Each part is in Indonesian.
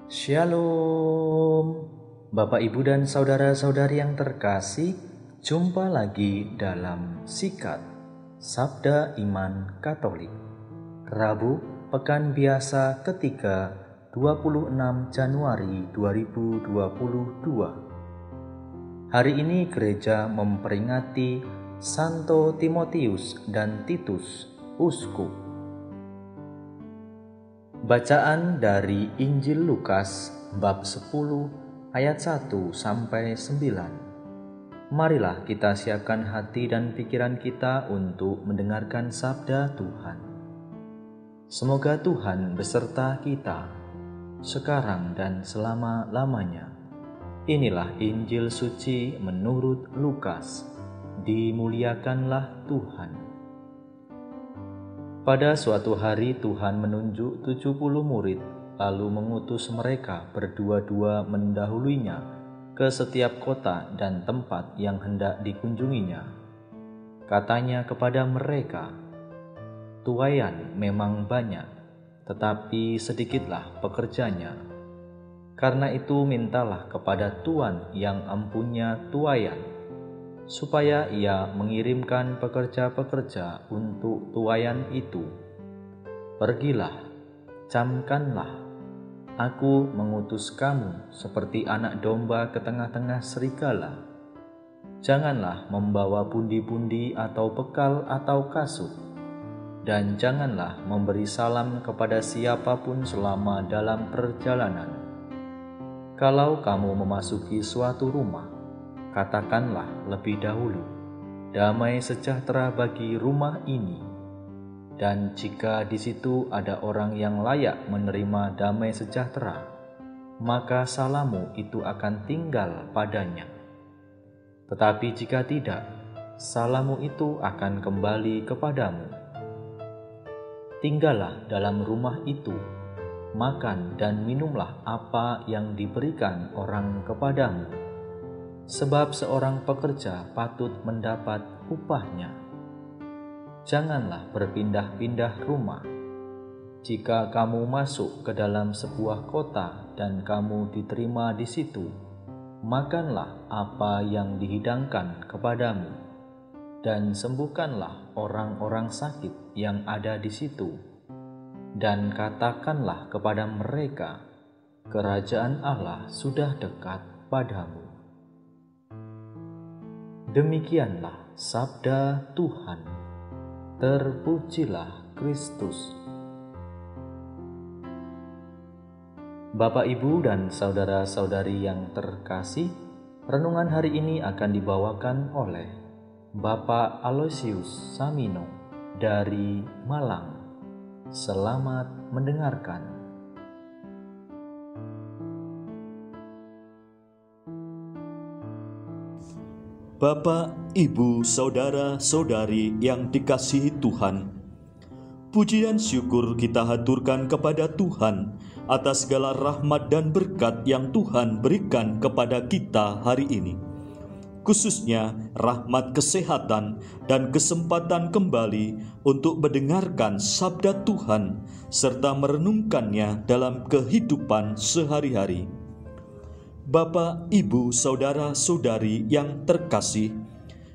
Shalom, Bapak, Ibu, dan saudara-saudari yang terkasih. Jumpa lagi dalam Sikat Sabda Iman Katolik, Rabu Pekan Biasa ketiga 26 Januari 2022. Hari ini gereja memperingati Santo Timotius dan Titus, uskup. Bacaan dari Injil Lukas bab 10 ayat 1 sampai 9. Marilah kita siapkan hati dan pikiran kita untuk mendengarkan sabda Tuhan. Semoga Tuhan beserta kita sekarang dan selama-lamanya. Inilah Injil suci menurut Lukas. Dimuliakanlah Tuhan. Pada suatu hari Tuhan menunjuk 70 murid, lalu mengutus mereka berdua-dua mendahuluinya ke setiap kota dan tempat yang hendak dikunjunginya. Katanya kepada mereka, "Tuaian memang banyak, tetapi sedikitlah pekerjanya. Karena itu mintalah kepada Tuan yang empunya tuaian, supaya ia mengirimkan pekerja-pekerja untuk tuaian itu. Pergilah, camkanlah, aku mengutus kamu seperti anak domba ke tengah-tengah serigala. Janganlah membawa pundi-pundi atau bekal atau kasut, dan janganlah memberi salam kepada siapapun selama dalam perjalanan. Kalau kamu memasuki suatu rumah, katakanlah lebih dahulu, damai sejahtera bagi rumah ini. Dan jika di situ ada orang yang layak menerima damai sejahtera, maka salammu itu akan tinggal padanya. Tetapi jika tidak, salammu itu akan kembali kepadamu. Tinggallah dalam rumah itu, makan dan minumlah apa yang diberikan orang kepadamu. Sebab seorang pekerja patut mendapat upahnya. Janganlah berpindah-pindah rumah. Jika kamu masuk ke dalam sebuah kota dan kamu diterima di situ, makanlah apa yang dihidangkan kepadamu, dan sembuhkanlah orang-orang sakit yang ada di situ, dan katakanlah kepada mereka, kerajaan Allah sudah dekat padamu." Demikianlah sabda Tuhan. Terpujilah Kristus. Bapak, Ibu, dan saudara-saudari yang terkasih, renungan hari ini akan dibawakan oleh Bapak Aloysius Samino dari Malang. Selamat mendengarkan. Bapak, Ibu, saudara-saudari yang dikasihi Tuhan, pujian syukur kita haturkan kepada Tuhan atas segala rahmat dan berkat yang Tuhan berikan kepada kita hari ini. Khususnya rahmat kesehatan dan kesempatan kembali untuk mendengarkan sabda Tuhan serta merenungkannya dalam kehidupan sehari-hari. Bapak, Ibu, saudara-saudari yang terkasih,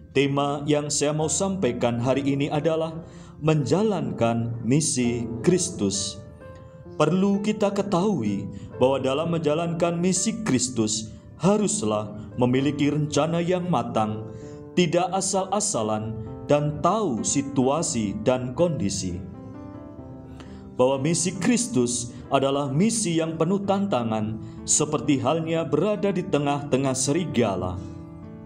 tema yang saya mau sampaikan hari ini adalah menjalankan misi Kristus. Perlu kita ketahui bahwa dalam menjalankan misi Kristus haruslah memiliki rencana yang matang, tidak asal-asalan, dan tahu situasi dan kondisi. Bahwa misi Kristus adalah misi yang penuh tantangan, seperti halnya berada di tengah-tengah serigala.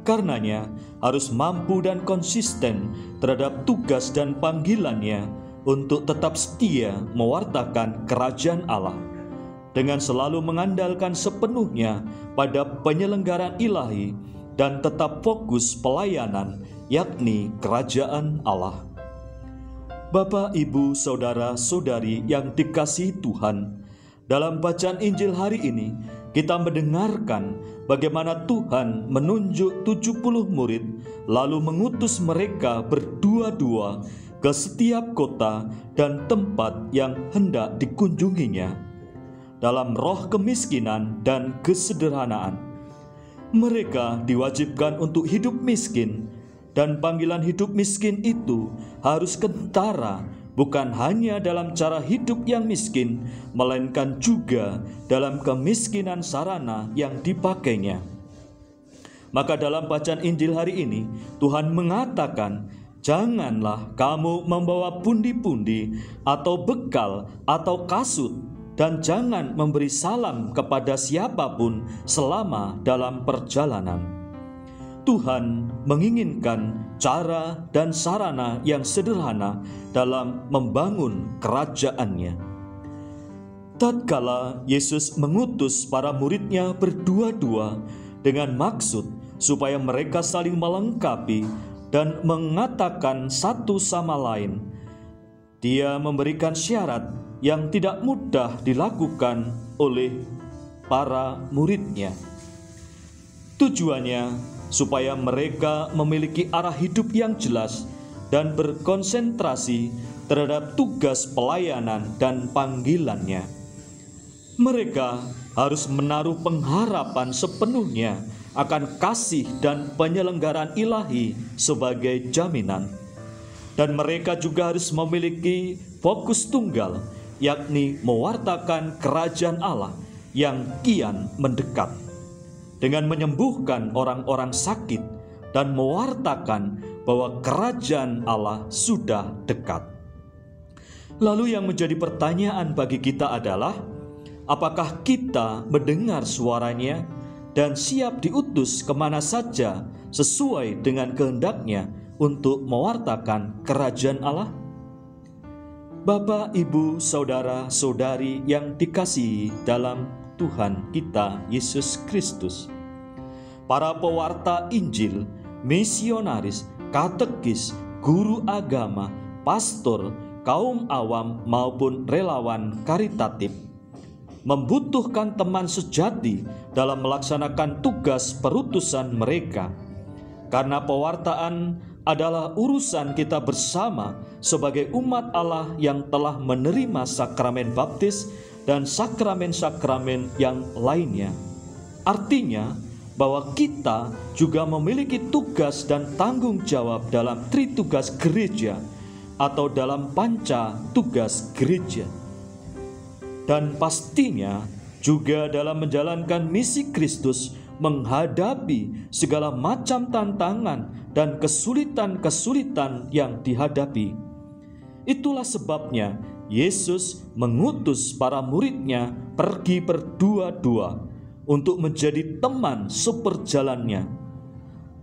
Karenanya harus mampu dan konsisten terhadap tugas dan panggilannya untuk tetap setia mewartakan kerajaan Allah, dengan selalu mengandalkan sepenuhnya pada penyelenggaraan ilahi dan tetap fokus pelayanan, yakni kerajaan Allah. Bapak, Ibu, saudara-saudari yang dikasihi Tuhan, dalam bacaan Injil hari ini kita mendengarkan bagaimana Tuhan menunjuk 70 murid lalu mengutus mereka berdua-dua ke setiap kota dan tempat yang hendak dikunjunginya. dalam roh kemiskinan dan kesederhanaan. Mereka diwajibkan untuk hidup miskin, dan panggilan hidup miskin itu harus kentara, bukan hanya dalam cara hidup yang miskin, melainkan juga dalam kemiskinan sarana yang dipakainya. Maka dalam bacaan Injil hari ini, Tuhan mengatakan, janganlah kamu membawa pundi-pundi atau bekal atau kasut, dan jangan memberi salam kepada siapapun selama dalam perjalanan. Tuhan menginginkan cara dan sarana yang sederhana dalam membangun kerajaan-Nya. Tatkala Yesus mengutus para murid-Nya berdua-dua dengan maksud supaya mereka saling melengkapi dan mengatakan satu sama lain, Dia memberikan syarat yang tidak mudah dilakukan oleh para murid-Nya. Tujuannya supaya mereka memiliki arah hidup yang jelas dan berkonsentrasi terhadap tugas pelayanan dan panggilannya. Mereka harus menaruh pengharapan sepenuhnya akan kasih dan penyelenggaraan ilahi sebagai jaminan. Dan mereka juga harus memiliki fokus tunggal, yakni mewartakan kerajaan Allah yang kian mendekat, dengan menyembuhkan orang-orang sakit dan mewartakan bahwa kerajaan Allah sudah dekat. Lalu yang menjadi pertanyaan bagi kita adalah, apakah kita mendengar suaranya dan siap diutus kemana saja sesuai dengan kehendak-Nya untuk mewartakan kerajaan Allah? Bapak, Ibu, Saudara-saudari yang dikasihi dalam Tuhan kita Yesus Kristus, para pewarta Injil, misionaris, katekis, guru agama, pastor, kaum awam maupun relawan karitatif membutuhkan teman sejati dalam melaksanakan tugas perutusan mereka, karena pewartaan adalah urusan kita bersama sebagai umat Allah yang telah menerima sakramen baptis dan sakramen-sakramen yang lainnya. Artinya bahwa kita juga memiliki tugas dan tanggung jawab dalam tritugas gereja atau dalam panca tugas gereja. Dan pastinya juga dalam menjalankan misi Kristus menghadapi segala macam tantangan dan kesulitan-kesulitan yang dihadapi. Itulah sebabnya Yesus mengutus para murid-Nya pergi berdua-dua untuk menjadi teman seperjalannya,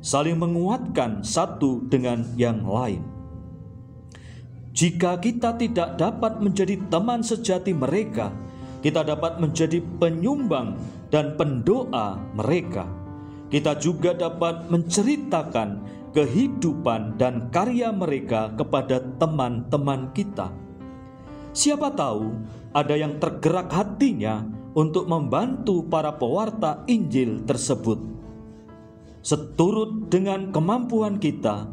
saling menguatkan satu dengan yang lain. Jika kita tidak dapat menjadi teman sejati mereka, kita dapat menjadi penyumbang dan pendoa mereka. Kita juga dapat menceritakan kehidupan dan karya mereka kepada teman-teman kita. Siapa tahu ada yang tergerak hatinya untuk membantu para pewarta Injil tersebut. Seturut dengan kemampuan kita,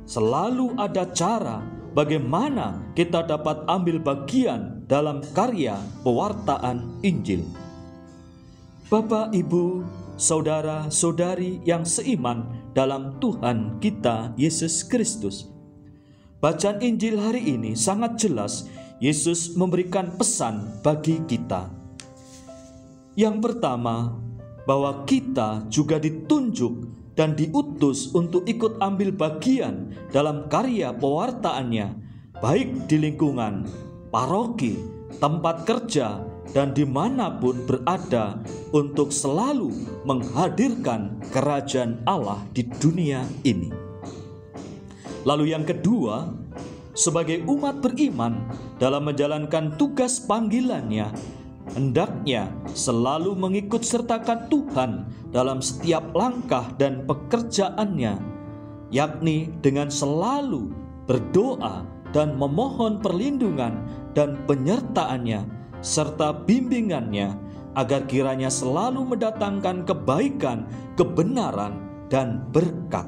selalu ada cara bagaimana kita dapat ambil bagian dalam karya pewartaan Injil. Bapak, Ibu, Saudara-saudari yang seiman dalam Tuhan kita Yesus Kristus, bacaan Injil hari ini sangat jelas Yesus memberikan pesan bagi kita. Yang pertama, bahwa kita juga ditunjuk dan diutus untuk ikut ambil bagian dalam karya pewartaannya, baik di lingkungan, paroki, tempat kerja, dan dimanapun berada, untuk selalu menghadirkan kerajaan Allah di dunia ini. Lalu yang kedua, sebagai umat beriman dalam menjalankan tugas panggilannya, hendaknya selalu mengikut sertakan Tuhan dalam setiap langkah dan pekerjaannya, yakni dengan selalu berdoa dan memohon perlindungan dan penyertaannya serta bimbingannya, agar kiranya selalu mendatangkan kebaikan, kebenaran, dan berkat.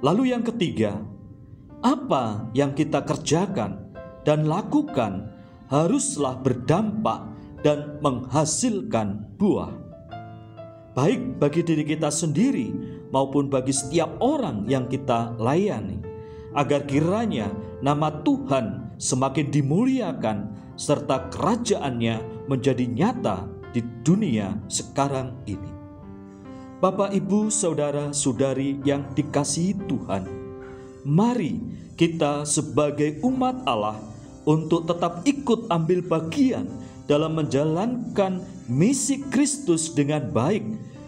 Lalu yang ketiga, apa yang kita kerjakan dan lakukan haruslah berdampak dan menghasilkan buah. Baik bagi diri kita sendiri maupun bagi setiap orang yang kita layani, agar kiranya nama Tuhan semakin dimuliakan serta kerajaannya menjadi nyata di dunia sekarang ini. Bapak, Ibu, saudara-saudari yang dikasihi Tuhan, mari kita sebagai umat Allah untuk tetap ikut ambil bagian dalam menjalankan misi Kristus dengan baik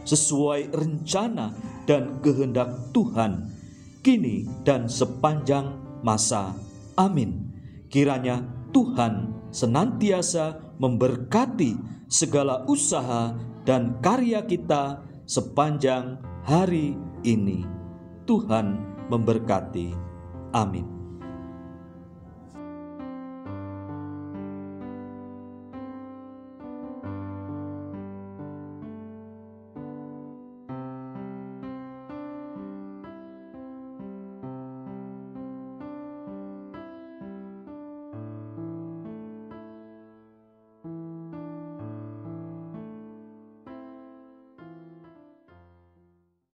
sesuai rencana dan kehendak Tuhan kini dan sepanjang masa. Amin. Kiranya Tuhan senantiasa memberkati segala usaha dan karya kita sepanjang hari ini. Tuhan memberkati. Amin.